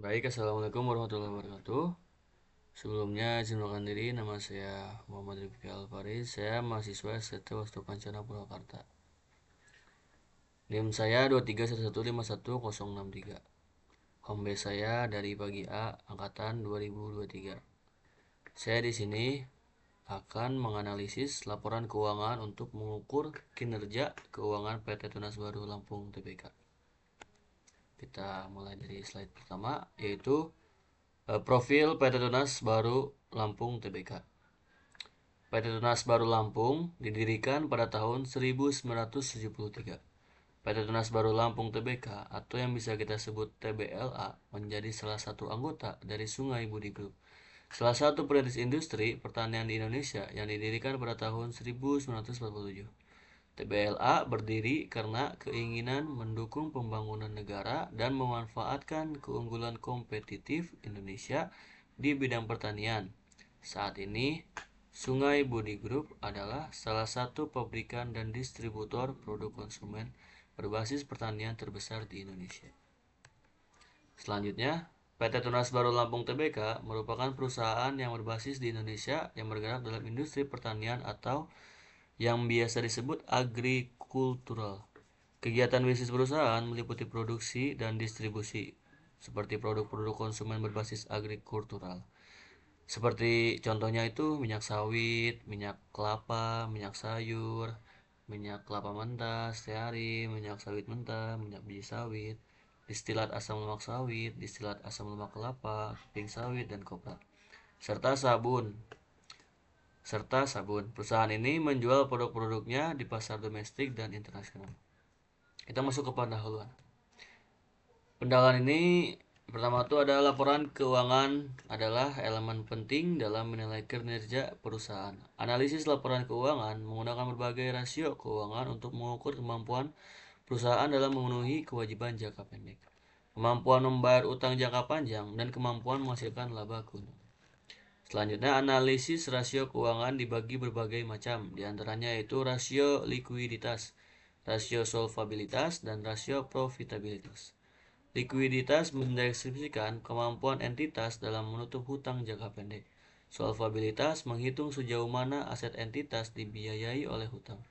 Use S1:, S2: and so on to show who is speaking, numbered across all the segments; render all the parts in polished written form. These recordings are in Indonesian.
S1: Baik, Assalamualaikum warahmatullahi wabarakatuh. Sebelumnya, izin mengenalkan diri, nama saya Muhammad Rifki Alfaris. Saya mahasiswa STT Wastu Kencana Purwakarta. NIM saya 231151063. Home base saya dari pagi A, angkatan 2023. Saya di sini akan menganalisis laporan keuangan untuk mengukur kinerja keuangan PT Tunas Baru Lampung Tbk. Kita mulai dari slide pertama, yaitu profil PT Tunas Baru Lampung Tbk. PT Tunas Baru Lampung didirikan pada tahun 1973. PT Tunas Baru Lampung Tbk atau yang bisa kita sebut TBLA menjadi salah satu anggota dari Sungai Budi Group, salah satu perintis industri pertanian di Indonesia yang didirikan pada tahun 1947. TBLA berdiri karena keinginan mendukung pembangunan negara dan memanfaatkan keunggulan kompetitif Indonesia di bidang pertanian. Saat ini, Sungai Budi Group adalah salah satu pabrikan dan distributor produk konsumen berbasis pertanian terbesar di Indonesia. Selanjutnya, PT Tunas Baru Lampung Tbk merupakan perusahaan yang berbasis di Indonesia yang bergerak dalam industri pertanian atau yang biasa disebut agrikultural. Kegiatan bisnis perusahaan meliputi produksi dan distribusi, seperti produk-produk konsumen berbasis agrikultural. Seperti contohnya itu minyak sawit, minyak kelapa, minyak sayur, minyak kelapa mentah, stearin, minyak sawit mentah, minyak biji sawit, distilat asam lemak sawit, distilat asam lemak kelapa, keping sawit, dan kopra. Serta sabun. Perusahaan ini menjual produk-produknya di pasar domestik dan internasional. Kita masuk ke pendahuluan. Pendahuluan ini pertama itu ada laporan keuangan adalah elemen penting dalam menilai kinerja perusahaan. Analisis laporan keuangan menggunakan berbagai rasio keuangan untuk mengukur kemampuan perusahaan dalam memenuhi kewajiban jangka pendek, kemampuan membayar utang jangka panjang, dan kemampuan menghasilkan laba keuntungan. Selanjutnya, analisis rasio keuangan dibagi berbagai macam, diantaranya yaitu rasio likuiditas, rasio solvabilitas, dan rasio profitabilitas. Likuiditas mendeskripsikan kemampuan entitas dalam menutup hutang jangka pendek. Solvabilitas menghitung sejauh mana aset entitas dibiayai oleh hutang.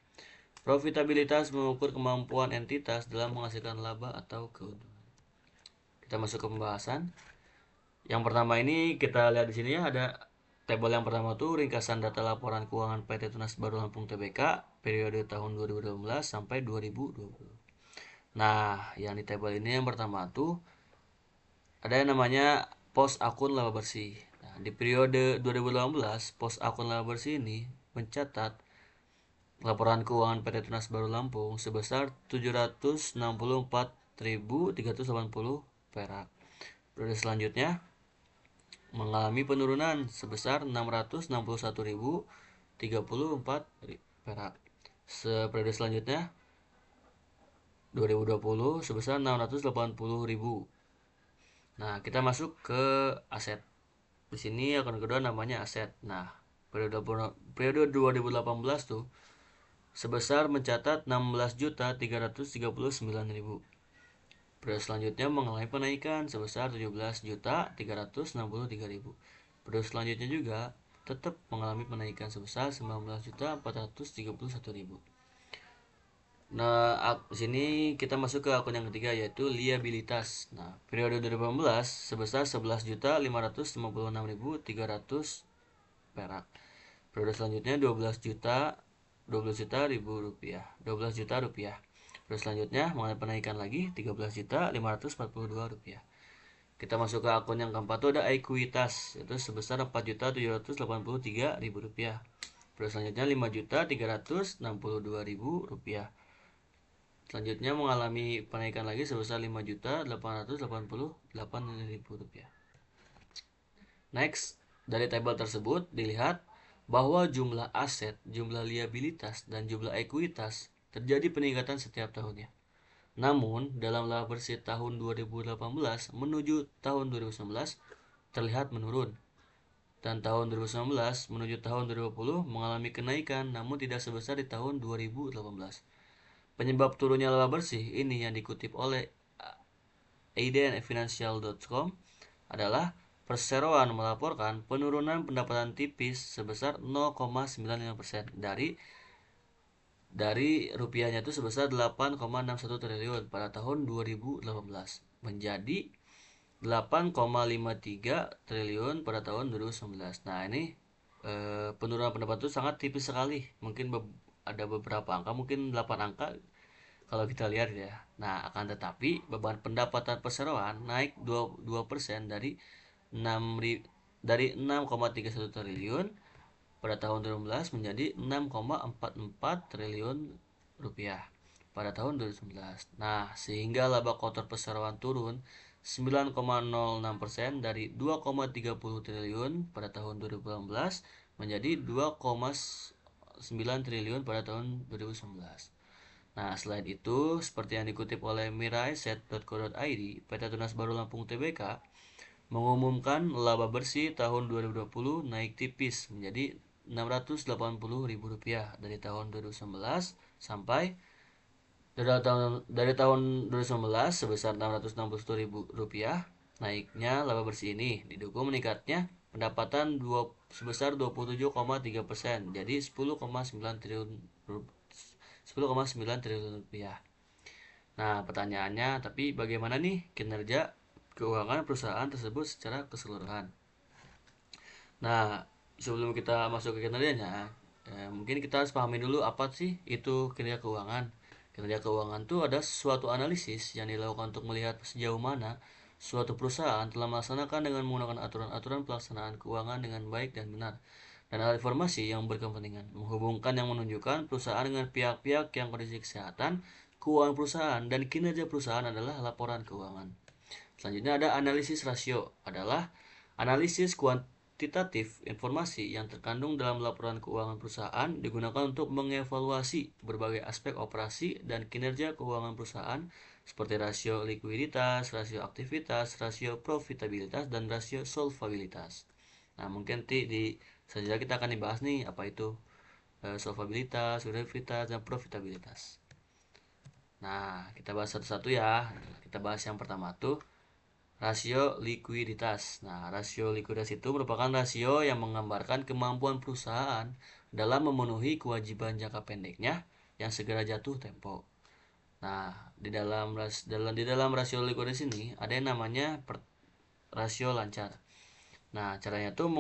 S1: Profitabilitas mengukur kemampuan entitas dalam menghasilkan laba atau keuntungan. Kita masuk ke pembahasan. Yang pertama ini kita lihat di sini ya, ada tabel yang pertama tuh ringkasan data laporan keuangan PT Tunas Baru Lampung Tbk periode tahun 2018 sampai 2020. Nah, yang di tabel ini yang pertama tuh ada yang namanya pos akun laba bersih. Nah, di periode 2018, pos akun laba bersih ini mencatat laporan keuangan PT Tunas Baru Lampung sebesar 764.380 perak. Periode selanjutnya mengalami penurunan sebesar 661.034 perak. Periode selanjutnya 2020 sebesar 680.000. Nah, kita masuk ke aset. Di sini akun kedua namanya aset. Nah, periode 2018 tuh sebesar mencatat 16.339.000. Periode selanjutnya mengalami penaikan sebesar 17.363.000. Periode selanjutnya juga tetap mengalami penaikan sebesar 19.431.000. Nah, di sini kita masuk ke akun yang ketiga yaitu liabilitas. Nah, periode 2018 sebesar 11.556.300 perak. Periode selanjutnya 12 juta rupiah. Periode selanjutnya mengalami penaikan lagi 13.542 rupiah. Kita masuk ke akun yang keempat itu ada ekuitas, yaitu sebesar 4.783.000 rupiah. Periode selanjutnya 5.362.000 rupiah. Selanjutnya mengalami penaikan lagi sebesar 5.888.000 rupiah. Next, dari tabel tersebut dilihat bahwa jumlah aset, jumlah liabilitas, dan jumlah ekuitas terjadi peningkatan setiap tahunnya. Namun, dalam laba bersih tahun 2018 menuju tahun 2019 terlihat menurun. Dan tahun 2019 menuju tahun 2020 mengalami kenaikan namun tidak sebesar di tahun 2018. Penyebab turunnya laba bersih ini yang dikutip oleh idnfinancial.com adalah perseroan melaporkan penurunan pendapatan tipis sebesar 0,95% dari rupiahnya itu sebesar 8,61 triliun pada tahun 2018 menjadi 8,53 triliun pada tahun 2019. Nah, ini penurunan pendapatan itu sangat tipis sekali. Mungkin ada beberapa angka, mungkin 8 angka kalau kita lihat ya. Nah, akan tetapi beban pendapatan perseroan naik 2% dari 6,31 triliun pada tahun 2015 menjadi 6,44 triliun rupiah pada tahun 2019. Nah, sehingga laba kotor perseroan turun 9,06% dari 2,30 triliun pada tahun 2018 menjadi 2,9 triliun pada tahun 2019. Nah, selain itu, seperti yang dikutip oleh miraiset.co.id, PT Tunas Baru Lampung Tbk mengumumkan laba bersih tahun 2020 naik tipis menjadi Rp680.000 dari tahun 2019 sampai dari tahun 2019 sebesar Rp661.000. Naiknya laba bersih ini didukung meningkatnya pendapatan sebesar 27,3% jadi 10,9 triliun rupiah. Nah, pertanyaannya, tapi bagaimana nih kinerja keuangan perusahaan tersebut secara keseluruhan? Nah, sebelum kita masuk ke kinerjanya, mungkin kita harus pahami dulu apa sih itu kinerja keuangan. Kinerja keuangan itu ada suatu analisis yang dilakukan untuk melihat sejauh mana suatu perusahaan telah melaksanakan dengan menggunakan aturan-aturan pelaksanaan keuangan dengan baik dan benar. Dan hal informasi yang berkepentingan menghubungkan yang menunjukkan perusahaan dengan pihak-pihak yang kondisi kesehatan, keuangan perusahaan, dan kinerja perusahaan adalah laporan keuangan. Selanjutnya ada analisis rasio, adalah analisis kuantitatif informasi yang terkandung dalam laporan keuangan perusahaan digunakan untuk mengevaluasi berbagai aspek operasi dan kinerja keuangan perusahaan seperti rasio likuiditas, rasio aktivitas, rasio profitabilitas, dan rasio solvabilitas. Nah, mungkin di selanjutnya kita akan dibahas nih apa itu solvabilitas, likuiditas, dan profitabilitas. Nah, kita bahas satu-satu ya. Kita bahas yang pertama tuh rasio likuiditas. Nah, rasio likuiditas itu merupakan rasio yang menggambarkan kemampuan perusahaan dalam memenuhi kewajiban jangka pendeknya yang segera jatuh tempo. Nah, di dalam rasio likuiditas ini ada yang namanya rasio lancar. Nah, caranya tuh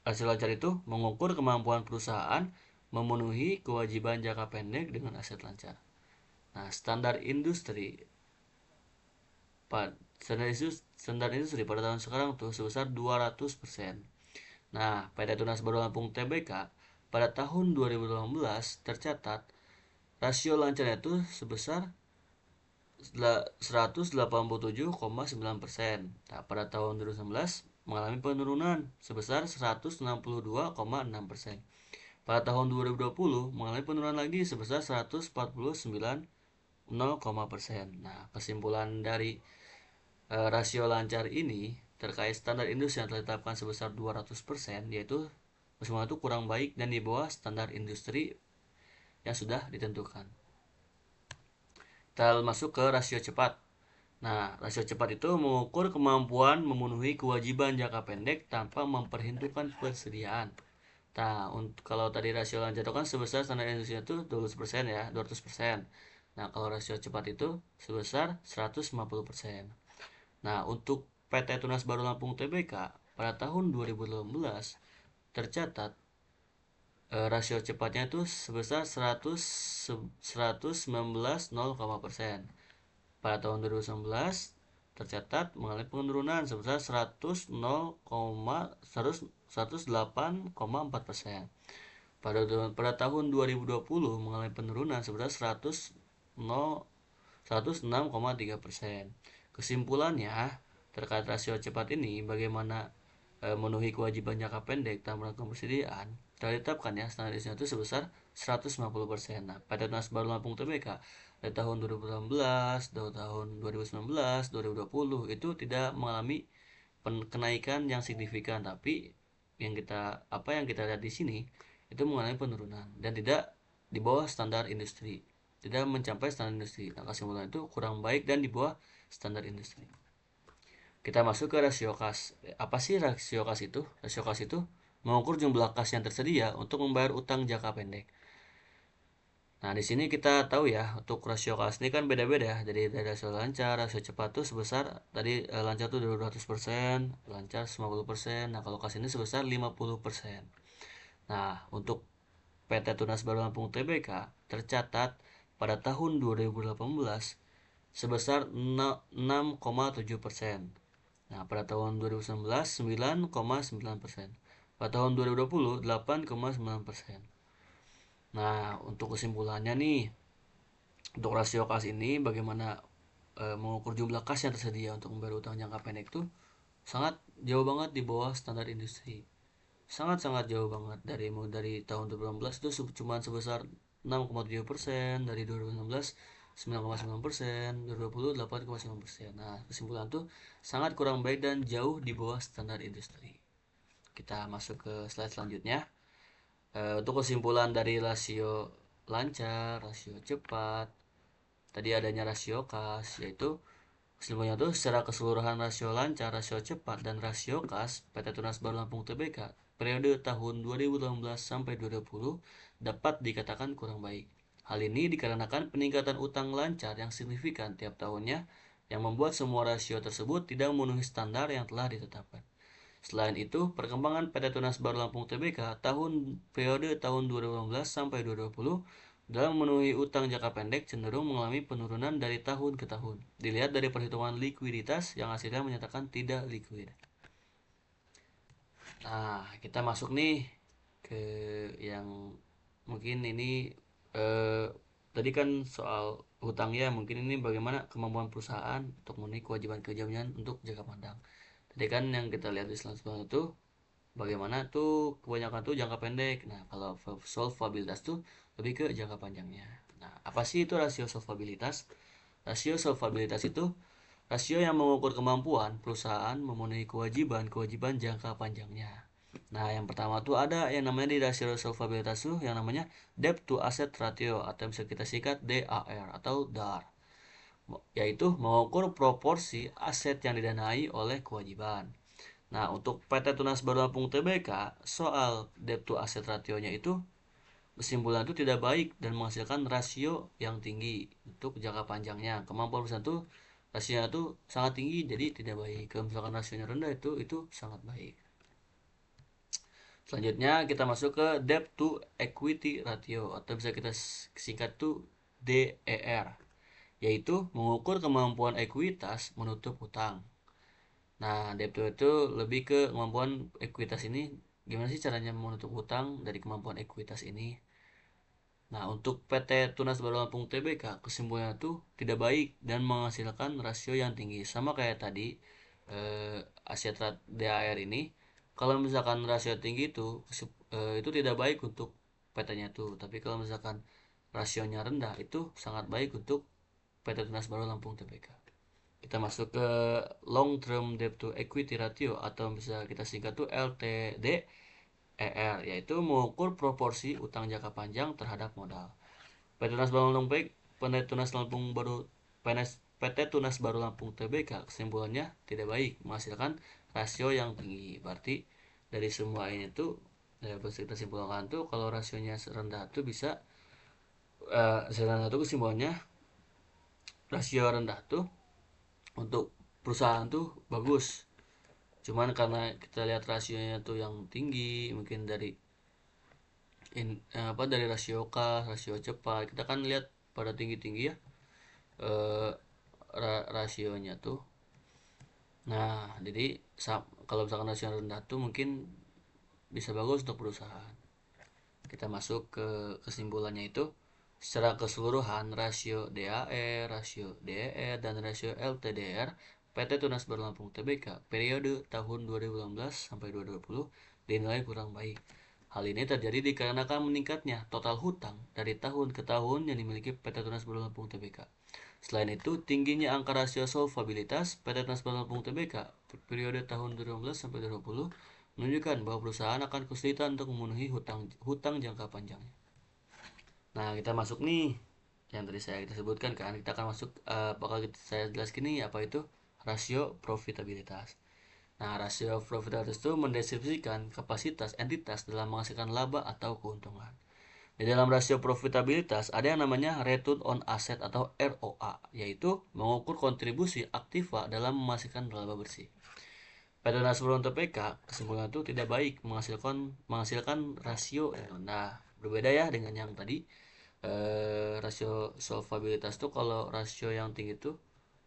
S1: rasio lancar itu mengukur kemampuan perusahaan memenuhi kewajiban jangka pendek dengan aset lancar. Nah, standar industri pada tahun sekarang tuh sebesar 200%. Nah, PT Tunas Baru Lampung Tbk pada tahun 2018 tercatat rasio lancarnya itu sebesar 187,9%. Nah, pada tahun 2019 mengalami penurunan sebesar 162,6%. Pada tahun 2020 mengalami penurunan lagi sebesar 149,0%. Nah, kesimpulan dari rasio lancar ini terkait standar industri yang telah ditetapkan sebesar 200%, yaitu semua itu kurang baik dan di bawah standar industri yang sudah ditentukan. Kita masuk ke rasio cepat. Nah, rasio cepat itu mengukur kemampuan memenuhi kewajiban jangka pendek tanpa memperhitungkan persediaan. Nah, kalau tadi rasio lancar itu kan sebesar standar industri itu 12% ya, 200%. Nah, kalau rasio cepat itu sebesar 150%. Nah, untuk PT Tunas Baru Lampung Tbk pada tahun 2018 tercatat rasio cepatnya itu sebesar 119,0%. Pada tahun 2019 tercatat mengalami penurunan sebesar 108,4%. Pada tahun 2020 mengalami penurunan sebesar 106,3%. Kesimpulannya, terkait rasio cepat ini, bagaimana memenuhi kewajiban jangka pendek tanpa persediaan, telah ditetapkan ya standarisnya itu sebesar 150%. Nah, pada Tunas Baru Lampung Tbk dari tahun 2018, tahun 2019, 2020 itu tidak mengalami kenaikan yang signifikan, tapi yang kita lihat di sini itu mengalami penurunan dan tidak di bawah standar industri, tidak mencapai standar industri. Nah, kesimpulan itu kurang baik dan di bawah standar industri. Kita masuk ke rasio kas. Apa sih rasio kas itu? Rasio kas itu mengukur jumlah kas yang tersedia untuk membayar utang jangka pendek. Nah, di sini kita tahu ya, untuk rasio kas ini kan beda-beda ya. Jadi dari rasio lancar, rasio cepat tuh sebesar tadi lancar tuh 200%, lancar 50%. Nah, kalau kas ini sebesar 50%. Nah, untuk PT Tunas Baru Lampung Tbk tercatat pada tahun 2018 sebesar 6,7%. Nah, pada tahun 2019 9,9%. Pada tahun 2020 8,9%. Nah, untuk kesimpulannya nih, untuk rasio kas ini bagaimana mengukur jumlah kas yang tersedia untuk membayar utang jangka pendek itu sangat jauh banget di bawah standar industri. Sangat-sangat jauh banget dari tahun 2018 itu cuma sebesar 6,7%, dari 2016 9,9%, 2020 8,9%. Nah, kesimpulan tuh sangat kurang baik dan jauh di bawah standar industri. Kita masuk ke slide selanjutnya. Untuk kesimpulan dari rasio lancar, rasio cepat, tadi adanya rasio kas, yaitu kesimpulannya itu secara keseluruhan rasio lancar, rasio cepat, dan rasio kas PT Tunas Baru Lampung Tbk periode tahun 2018 sampai 2020 dapat dikatakan kurang baik. Hal ini dikarenakan peningkatan utang lancar yang signifikan tiap tahunnya yang membuat semua rasio tersebut tidak memenuhi standar yang telah ditetapkan. Selain itu, perkembangan PT Tunas Baru Lampung Tbk periode tahun 2015 sampai 2020 dalam memenuhi utang jangka pendek cenderung mengalami penurunan dari tahun ke tahun. Dilihat dari perhitungan likuiditas yang hasilnya menyatakan tidak likuid. Nah, kita masuk nih ke yang mungkin ini eh, tadi kan soal hutang ya, mungkin ini bagaimana kemampuan perusahaan untuk memenuhi kewajiban-kewajiban untuk jangka panjang. Tadi kan yang kita lihat di slide sebelumnya itu bagaimana tuh kebanyakan tuh jangka pendek. Nah, kalau solvabilitas tuh lebih ke jangka panjangnya. Nah, apa sih itu rasio solvabilitas? Rasio solvabilitas itu rasio yang mengukur kemampuan perusahaan memenuhi kewajiban-kewajiban jangka panjangnya. Nah, yang pertama tuh ada yang namanya di rasio solvabilitas tuh yang namanya debt to asset ratio atau bisa kita singkat DAR atau DAR, yaitu mengukur proporsi aset yang didanai oleh kewajiban. Nah, untuk PT Tunas Baru Lampung Tbk, soal debt to asset ratio-nya itu kesimpulan itu tidak baik dan menghasilkan rasio yang tinggi untuk jangka panjangnya. Kemampuan perusahaan itu rasionya itu sangat tinggi jadi tidak baik. Kalau misalkan rasionya rendah itu sangat baik. Selanjutnya kita masuk ke debt to equity ratio atau bisa kita singkat tuh DER, yaitu mengukur kemampuan ekuitas menutup hutang. Nah, debt itu lebih ke kemampuan ekuitas ini. Gimana sih caranya menutup hutang dari kemampuan ekuitas ini? Nah, untuk PT Tunas Baru Lampung Tbk, kesimpulannya itu tidak baik dan menghasilkan rasio yang tinggi. Sama kayak tadi, aset DAR ini, kalau misalkan rasio tinggi itu tidak baik untuk PT-nya tuh. Tapi kalau misalkan rasionya rendah, itu sangat baik untuk PT Tunas Baru Lampung Tbk. Kita masuk ke long term debt to equity ratio atau bisa kita singkat tuh LTDER, yaitu mengukur proporsi utang jangka panjang terhadap modal. PT Tunas Baru Lampung PT Tunas Baru Lampung Tbk kesimpulannya tidak baik, menghasilkan rasio yang tinggi. Berarti dari semua ini tuh ya bisa kita simpulkan tuh kalau rasionya rendah tuh bisa rendah tuh kesimpulannya rasio rendah tuh untuk perusahaan tuh bagus. Cuman karena kita lihat rasionya tuh yang tinggi, mungkin dari rasio kas, rasio cepat, kita kan lihat pada tinggi-tinggi ya eh, rasionya tuh. Nah, jadi kalau misalkan rasio rendah tuh mungkin bisa bagus untuk perusahaan. Kita masuk ke kesimpulannya itu secara keseluruhan rasio DAR, rasio DER, dan rasio LTDR PT Tunas Baru Lampung Tbk periode tahun 2018 sampai 2020 dinilai kurang baik. Hal ini terjadi dikarenakan meningkatnya total hutang dari tahun ke tahun yang dimiliki PT Tunas Baru Lampung Tbk. Selain itu, tingginya angka rasio solvabilitas PT Tunas Baru Lampung Tbk periode tahun 2015 sampai 2020 menunjukkan bahwa perusahaan akan kesulitan untuk memenuhi hutang jangka panjangnya. Nah, kita masuk nih yang tadi kita sebutkan kan, kita akan masuk bakal saya jelaskan nih apa itu rasio profitabilitas. Nah, rasio profitabilitas itu mendeskripsikan kapasitas entitas dalam menghasilkan laba atau keuntungan. Di dalam rasio profitabilitas ada yang namanya return on asset atau ROA, yaitu mengukur kontribusi aktiva dalam menghasilkan laba bersih. Pada sebelum TPK, kesimpulan itu tidak baik menghasilkan rasio yang rendah. Berbeda ya dengan yang tadi. Rasio solvabilitas itu kalau rasio yang tinggi itu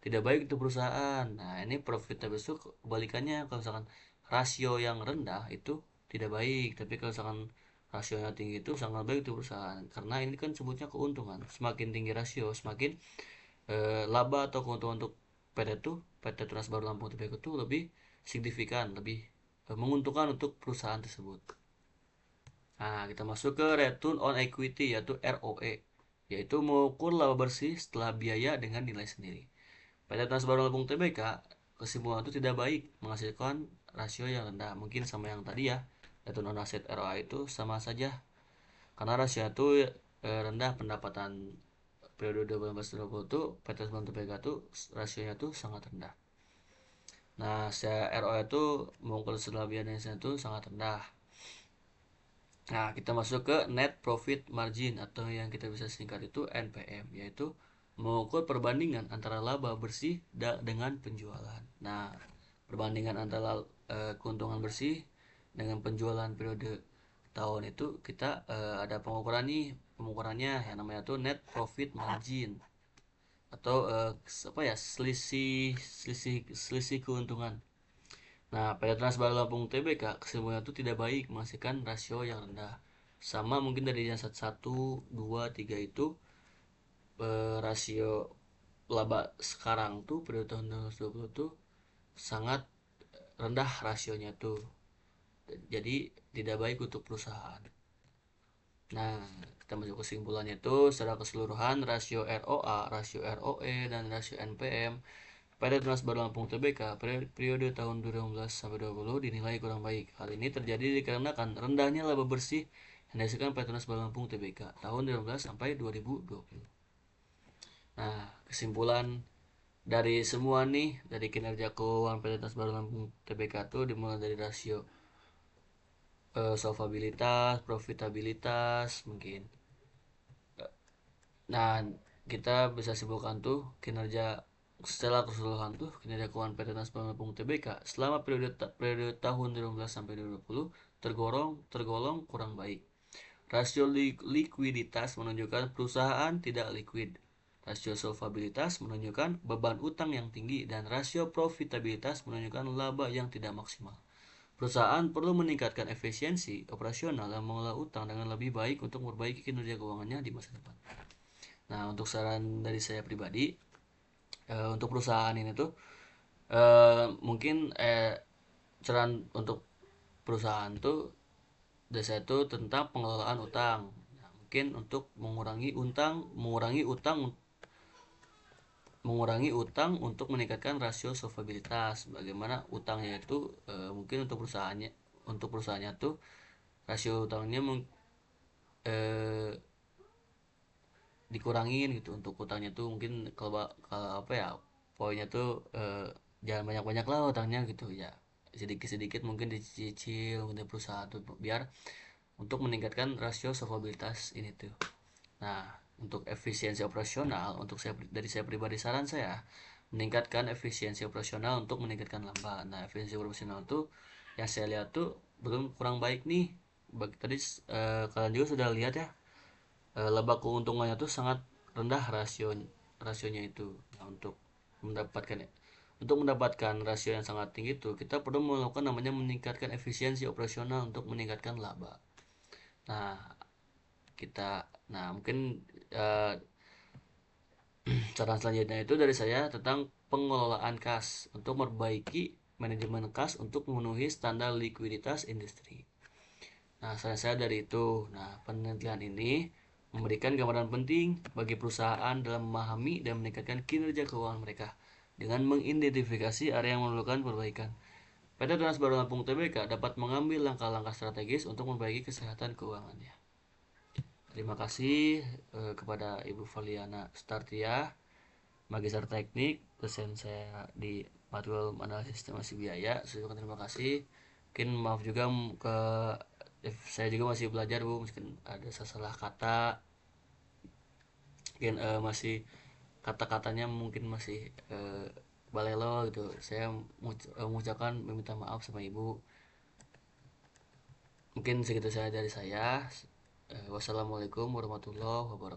S1: tidak baik untuk perusahaan. Nah, ini profitabilitas itu kebalikannya. Kalau misalkan rasio yang rendah itu tidak baik, tapi kalau misalkan rasionya tinggi itu sangat baik untuk perusahaan. Karena ini kan sebutnya keuntungan. Semakin tinggi rasio, semakin laba atau keuntungan untuk PT Tunas Baru Lampung Tbk itu lebih signifikan, lebih menguntungkan untuk perusahaan tersebut. Nah, kita masuk ke return on equity yaitu ROE, yaitu mengukur laba bersih setelah biaya dengan nilai sendiri. Pada Tunas Baru Lampung Tbk, kesimpulan itu tidak baik menghasilkan rasio yang rendah. Mungkin sama yang tadi ya, return on asset ROI itu sama saja. Karena rasio itu rendah pendapatan periode 2019-2020 itu PT Tunas Baru Tbk itu rasionya itu sangat rendah. Nah, ROI itu mengukur setelah biaya itu sangat rendah. Nah, kita masuk ke net profit margin atau yang kita bisa singkat itu NPM, yaitu mengukur perbandingan antara laba bersih dengan penjualan. Nah, perbandingan antara keuntungan bersih dengan penjualan periode tahun itu kita ada pengukurannya yang namanya tuh net profit margin atau apa ya, selisih keuntungan. Nah, pada Transbar Lampung Tbk, kesimpulannya itu tidak baik menghasilkan rasio yang rendah. Sama mungkin dari yang 1, 2, 3 itu rasio laba sekarang tuh pada tahun 2020 tuh sangat rendah rasionya tuh. Jadi tidak baik untuk perusahaan. Nah, kita masuk kesimpulannya itu secara keseluruhan rasio ROA, rasio ROE, dan rasio NPM pada Tunas Baru Lampung Tbk periode tahun 2015 sampai 2020 dinilai kurang baik. Hal ini terjadi dikarenakan rendahnya laba bersih yang dihasilkan pada Tunas Baru Lampung Tbk tahun 2015 sampai 2020. Nah, kesimpulan dari semua nih, dari kinerja keuangan PT Tunas Baru Lampung Tbk itu dimulai dari rasio solvabilitas, profitabilitas mungkin. Nah, kita bisa simpulkan tuh kinerja secara keseluruhan tuh kinerja keuangan PT Tunas Baru Lampung Tbk selama periode tahun 2015 sampai 2020 tergolong kurang baik. Rasio likuiditas menunjukkan perusahaan tidak liquid. Rasio solvabilitas menunjukkan beban utang yang tinggi dan rasio profitabilitas menunjukkan laba yang tidak maksimal. Perusahaan perlu meningkatkan efisiensi operasional dan mengelola utang dengan lebih baik untuk memperbaiki kinerja keuangannya di masa depan. Nah, untuk saran dari saya pribadi, untuk perusahaan ini tuh mungkin saran untuk perusahaan tuh dari saya tuh tentang pengelolaan utang. Nah, mungkin untuk mengurangi utang untuk meningkatkan rasio solvabilitas. Bagaimana utangnya itu mungkin untuk perusahaannya tuh rasio utangnya dikurangin gitu. Untuk utangnya tuh mungkin kalau apa ya, poinnya tuh jangan banyak-banyak lah utangnya gitu ya, sedikit-sedikit mungkin dicicil untuk perusahaan tuh biar untuk meningkatkan rasio solvabilitas ini tuh. Nah, untuk efisiensi operasional, dari saya pribadi saran saya meningkatkan efisiensi operasional untuk meningkatkan laba. Nah, efisiensi operasional tuh yang saya lihat tuh belum kurang baik nih. Tadi kalian juga sudah lihat ya, laba keuntungannya tuh sangat rendah rasionya itu. Nah, untuk mendapatkan rasio yang sangat tinggi itu kita perlu melakukan namanya meningkatkan efisiensi operasional untuk meningkatkan laba. Nah, mungkin uh, saran selanjutnya itu dari saya tentang pengelolaan kas untuk memperbaiki manajemen kas untuk memenuhi standar likuiditas industri. Nah, saran saya dari itu. Nah, penelitian ini memberikan gambaran penting bagi perusahaan dalam memahami dan meningkatkan kinerja keuangan mereka dengan mengidentifikasi area yang memerlukan perbaikan. PT Tunas Baru Lampung Tbk dapat mengambil langkah-langkah strategis untuk memperbaiki kesehatan keuangannya. Terima kasih kepada Ibu Valiana Startia, Magister Teknik, dosen saya di matkul analisis estimasi biaya. Saya ucapkan terima kasih. Mungkin maaf juga ke saya juga masih belajar Bu, mungkin ada salah kata, mungkin masih kata-katanya mungkin masih balelo gitu. Saya mengucapkan meminta maaf sama Ibu. Mungkin segitu saja dari saya. Wassalamualaikum warahmatullahi wabarakatuh.